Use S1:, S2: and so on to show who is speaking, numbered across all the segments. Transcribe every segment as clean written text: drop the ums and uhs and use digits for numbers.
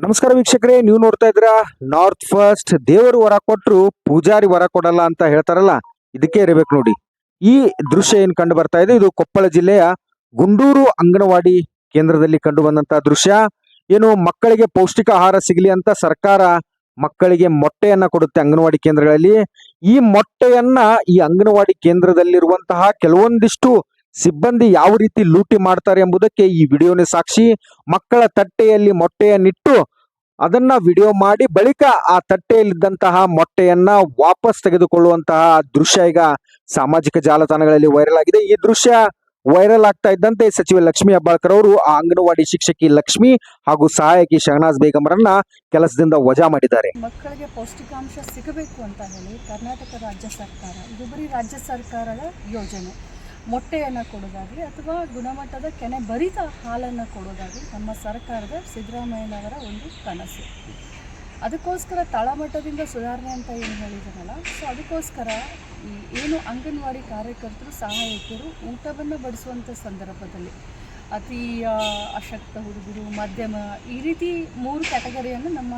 S1: ನಮಸ್ಕಾರ ವೀಕ್ಷಕರೇ, ನೀವು ನೋಡ್ತಾ ಇದ್ದೀರಾ ನಾರ್ತ್ ಫಸ್ಟ್. ದೇವರು ವರ ಕೊಟ್ರು ಪೂಜಾರಿ ವರ ಕೊಡಲ್ಲ ಅಂತ ಹೇಳ್ತಾರಲ್ಲ, ಇದಕ್ಕೆ ಇರಬೇಕು ನೋಡಿ. ಈ ದೃಶ್ಯ ಏನ್ ಕಂಡು ಬರ್ತಾ ಇದೆ, ಇದು ಕೊಪ್ಪಳ ಜಿಲ್ಲೆಯ ಗುಂಡೂರು ಅಂಗನವಾಡಿ ಕೇಂದ್ರದಲ್ಲಿ ಕಂಡು ಬಂದಂತ ದೃಶ್ಯ. ಏನು ಮಕ್ಕಳಿಗೆ ಪೌಷ್ಟಿಕ ಆಹಾರ ಸಿಗಲಿ ಅಂತ ಸರ್ಕಾರ ಮಕ್ಕಳಿಗೆ ಮೊಟ್ಟೆಯನ್ನ ಕೊಡುತ್ತೆ ಅಂಗನವಾಡಿ ಕೇಂದ್ರಗಳಲ್ಲಿ. ಈ ಮೊಟ್ಟೆಯನ್ನ ಈ ಅಂಗನವಾಡಿ ಕೇಂದ್ರದಲ್ಲಿರುವಂತಹ ಕೆಲವೊಂದಿಷ್ಟು ಸಿಬ್ಬಂದಿ ಯಾವ ರೀತಿ ಲೂಟಿ ಮಾಡ್ತಾರೆ ಎಂಬುದಕ್ಕೆ ಈ ವಿಡಿಯೋನೇ ಸಾಕ್ಷಿ. ಮಕ್ಕಳ ತಟ್ಟೆಯಲ್ಲಿ ಮೊಟ್ಟೆಯನ್ನಿಟ್ಟು ಅದನ್ನ ವಿಡಿಯೋ ಮಾಡಿ ಬಳಿಕ ಆ ತಟ್ಟೆಯಲ್ಲಿದ್ದಂತಹ ಮೊಟ್ಟೆಯನ್ನ ವಾಪಸ್ ತೆಗೆದುಕೊಳ್ಳುವಂತಹ ದೃಶ್ಯ ಈಗ ಸಾಮಾಜಿಕ ಜಾಲತಾಣಗಳಲ್ಲಿ ವೈರಲ್ ಆಗಿದೆ. ಈ ದೃಶ್ಯ ವೈರಲ್ ಆಗ್ತಾ ಇದ್ದಂತೆ ಸಚಿವ ಲಕ್ಷ್ಮೀ ಹೆಬ್ಬಾಳ್ಕರ್ ಅವರು ಆ ಅಂಗನವಾಡಿ ಶಿಕ್ಷಕಿ ಲಕ್ಷ್ಮಿ ಹಾಗೂ ಸಹಾಯಕಿ ಶಹನಾಜ್ ಬೇಗಂರನ್ನ ಕೆಲಸದಿಂದ ವಜಾ ಮಾಡಿದ್ದಾರೆ.
S2: ಮಕ್ಕಳಿಗೆ ಪೌಷ್ಟಿಕಾಂಶ ಸಿಗಬೇಕು ಅಂತ ಹೇಳಿ ಕರ್ನಾಟಕ ರಾಜ್ಯ ಸರ್ಕಾರ, ಇದು ಬರೀ ರಾಜ್ಯ ಸರ್ಕಾರದ ಯೋಜನೆ, ಮೊಟ್ಟೆಯನ್ನು ಕೊಡೋದಾಗಲಿ ಅಥವಾ ಗುಣಮಟ್ಟದ ಕೆನೆ ಭರಿತ ಹಾಲನ್ನು ಕೊಡೋದಾಗಲಿ ನಮ್ಮ ಸರ್ಕಾರದ ಸಿದ್ದರಾಮಯ್ಯನವರ ಒಂದು ಕನಸು. ಅದಕ್ಕೋಸ್ಕರ ತಳಮಟ್ಟದಿಂದ ಸುಧಾರಣೆ ಅಂತ ಏನು ಹೇಳಿದಾರಲ್ಲ, ಸೊ ಅದಕ್ಕೋಸ್ಕರ ಏನು ಅಂಗನವಾಡಿ ಕಾರ್ಯಕರ್ತರು ಸಹಾಯಕರು ಊಟವನ್ನು ಬಡಿಸುವಂಥ ಸಂದರ್ಭದಲ್ಲಿ ಅತಿ ಅಶಕ್ತ ಹುಡುಗರು, ಮಧ್ಯಮ, ಈ ರೀತಿ 3 ಕ್ಯಾಟಗರಿಯನ್ನು ನಮ್ಮ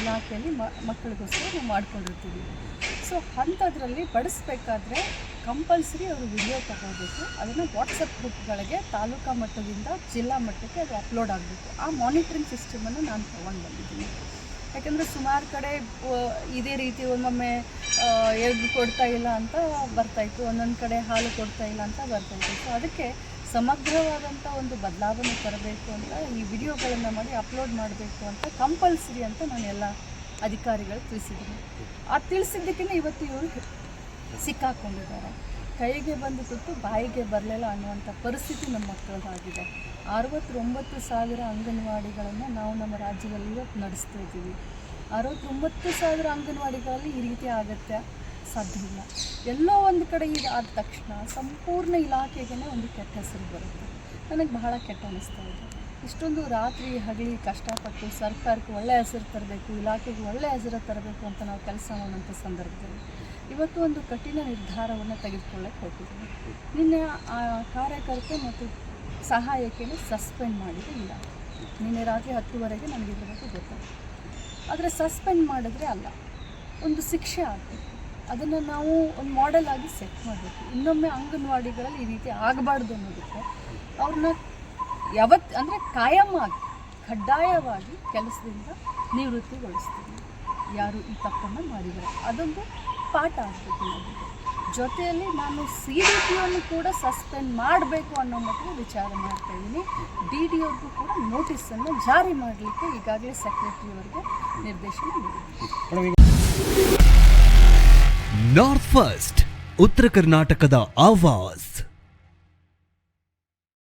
S2: ಇಲಾಖೆಯಲ್ಲಿ ಮಕ್ಕಳಿಗೋಸ್ಕರ ನಾವು ಮಾಡ್ಕೊಂಡಿರ್ತೀವಿ. ಸೊ ಅಂಥದ್ರಲ್ಲಿ ಬಡಿಸ್ಬೇಕಾದ್ರೆ ಕಂಪಲ್ಸರಿ ಅವರು ವಿಡಿಯೋ ತಗೋಬೇಕು. ಅದನ್ನು ವಾಟ್ಸಪ್ ಗ್ರೂಪ್ಗಳಿಗೆ ತಾಲೂಕಾ ಮಟ್ಟದಿಂದ ಜಿಲ್ಲಾ ಮಟ್ಟಕ್ಕೆ ಅದು ಅಪ್ಲೋಡ್ ಆಗಬೇಕು. ಆ ಮಾನಿಟ್ರಿಂಗ್ ಸಿಸ್ಟಮನ್ನು ನಾನು ತೊಗೊಂಡು ಬಂದಿದ್ದೀನಿ. ಯಾಕೆಂದರೆ ಸುಮಾರು ಕಡೆ ಇದೇ ರೀತಿ ಒಮ್ಮೊಮ್ಮೆ ಎಗ್ ಕೊಡ್ತಾ ಇಲ್ಲ ಅಂತ ಬರ್ತಾಯಿತ್ತು, ಒಂದೊಂದು ಕಡೆ ಹಾಲು ಕೊಡ್ತಾ ಇಲ್ಲ ಅಂತ ಬರ್ತಾಯಿತ್ತು. ಸೊ ಅದಕ್ಕೆ ಸಮಗ್ರವಾದಂಥ ಒಂದು ಬದಲಾವಣೆ ತರಬೇಕು ಅಂತ ಈ ವಿಡಿಯೋಗಳನ್ನು ಮಾಡಿ ಅಪ್ಲೋಡ್ ಮಾಡಬೇಕು ಅಂತ ಕಂಪಲ್ಸರಿ ಅಂತ ನಾನು ಎಲ್ಲ ಅಧಿಕಾರಿಗಳು ತಿಳಿಸಿದ್ದೀನಿ. ಆ ತಿಳಿಸಿದ್ದಕ್ಕೇ ಇವತ್ತು ಇವರು ಸಿಕ್ಕಾಕೊಂಡಿದ್ದಾರೆ. ಕೈಗೆ ಬಂದು ತುತ್ತು ಬಾಯಿಗೆ ಬರಲಿಲ್ಲ ಅನ್ನುವಂಥ ಪರಿಸ್ಥಿತಿ ನಮ್ಮ ಮಕ್ಕಳದಾಗಿದೆ. 69,000 ಅಂಗನವಾಡಿಗಳನ್ನು ನಾವು ನಮ್ಮ ರಾಜ್ಯದಲ್ಲಿ ಇವತ್ತು ನಡೆಸ್ತಾ ಇದ್ದೀವಿ. 69,000 ಅಂಗನವಾಡಿಗಳಲ್ಲಿ ಈ ರೀತಿ ಆಗತ್ತೆ ಸಾಧ್ಯ ಇಲ್ಲ. ಎಲ್ಲೋ ಒಂದು ಕಡೆ ಇದಾದ ತಕ್ಷಣ ಸಂಪೂರ್ಣ ಇಲಾಖೆಗೇ ಒಂದು ಕೆಟ್ಟ ಹೆಸರು ಬರುತ್ತೆ. ನನಗೆ ಬಹಳ ಕೆಟ್ಟ ಅನ್ನಿಸ್ತಾ ಇದೆ. ಇಷ್ಟೊಂದು ರಾತ್ರಿ ಹಗಲಿ ಕಷ್ಟಪಟ್ಟು ಸರ್ಕಾರಕ್ಕೆ ಒಳ್ಳೆಯ ಹೆಸರು ತರಬೇಕು, ಇಲಾಖೆಗೆ ಒಳ್ಳೆಯ ಹೆಸರು ತರಬೇಕು ಅಂತ ನಾವು ಕೆಲಸ ಮಾಡೋಂಥ ಸಂದರ್ಭದಲ್ಲಿ ಇವತ್ತು ಒಂದು ಕಠಿಣ ನಿರ್ಧಾರವನ್ನು ತೆಗೆದುಕೊಳ್ಳಕ್ಕೆ ಹೋಗ್ತಿದ್ದೀನಿ. ನಿನ್ನೆ ಆ ಕಾರ್ಯಕರ್ತೆ ಮತ್ತು ಸಹಾಯಕಿಯನ್ನು ಸಸ್ಪೆಂಡ್ ಮಾಡಿದೆ ಇಲ್ಲ. ನಿನ್ನೆ ರಾತ್ರಿ 10:00ವರೆಗೆ ನನಗೆ ಇದ್ರ ಬಗ್ಗೆ ಗೊತ್ತಾಯಿತು. ಆದರೆ ಸಸ್ಪೆಂಡ್ ಮಾಡಿದ್ರೆ ಅಲ್ಲ, ಒಂದು ಶಿಕ್ಷೆ ಆಗಬೇಕು. ಅದನ್ನು ನಾವು ಒಂದು ಮಾಡೆಲ್ ಆಗಿ ಸೆಟ್ ಮಾಡಬೇಕು. ಇನ್ನೊಮ್ಮೆ ಅಂಗನವಾಡಿಗಳಲ್ಲಿ ಈ ರೀತಿ ಆಗಬಾರ್ದು ಅನ್ನೋದಕ್ಕೆ ಅವ್ರನ್ನ ಅಂದರೆ ಕಾಯಮಾಗಿ ಕಡ್ಡಾಯವಾಗಿ ಕೆಲಸದಿಂದ ನಿವೃತ್ತಿಗೊಳಿಸ್ತೀವಿ. ಯಾರು ಈ ತಪ್ಪನ್ನು ಮಾಡಿದರೆ ಅದೊಂದು ಪಾಠ ಆಗಬೇಕು ಅನ್ನೋದು. ಜೊತೆಯಲ್ಲಿ ನಾನು CDPO ಕೂಡ ಸಸ್ಪೆಂಡ್ ಮಾಡಬೇಕು ಅನ್ನೋ ಮಟ್ಟಿಗೆ ವಿಚಾರ ಮಾಡ್ತಾಯಿದ್ದೀನಿ. DDOಗೂ ಕೂಡ ನೋಟಿಸನ್ನು ಜಾರಿ ಮಾಡಲಿಕ್ಕೆ ಈಗಾಗಲೇ ಸೆಕ್ರೆಟರಿ ಅವರಿಗೆ ನಿರ್ದೇಶನ ನೀಡಿದ್ದೀನಿ.
S3: ನಾರ್ತ್ ಫಸ್ಟ್, ಉತ್ತರ ಕರ್ನಾಟಕದ ಆವಾಜ್.